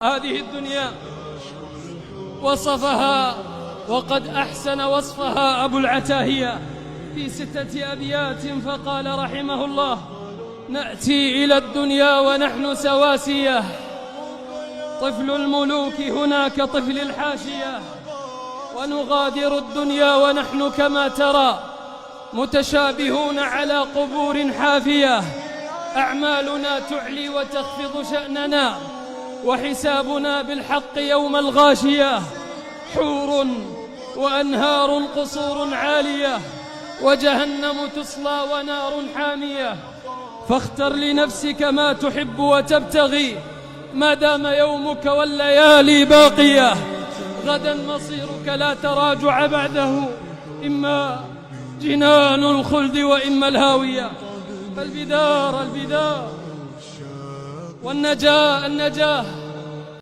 هذه الدنيا وصفها وقد أحسن وصفها أبو العتاهية في 6 أبيات فقال رحمه الله: نأتي إلى الدنيا ونحن سواسية، طفل الملوك هناك طفل الحاشية، ونغادر الدنيا ونحن كما ترى متشابهون على قبور حافية، أعمالنا تعلي وتخفض شأننا، وحسابنا بالحق يوم الغاشية، حور وأنهار قصور عالية، وجهنم تصلى ونار حامية، فاختر لنفسك ما تحب وتبتغي ما دام يومك والليالي باقية، غدا مصيرك لا تراجع بعده، إما جنان الخلد وإما الهاوية. البدار والنجاة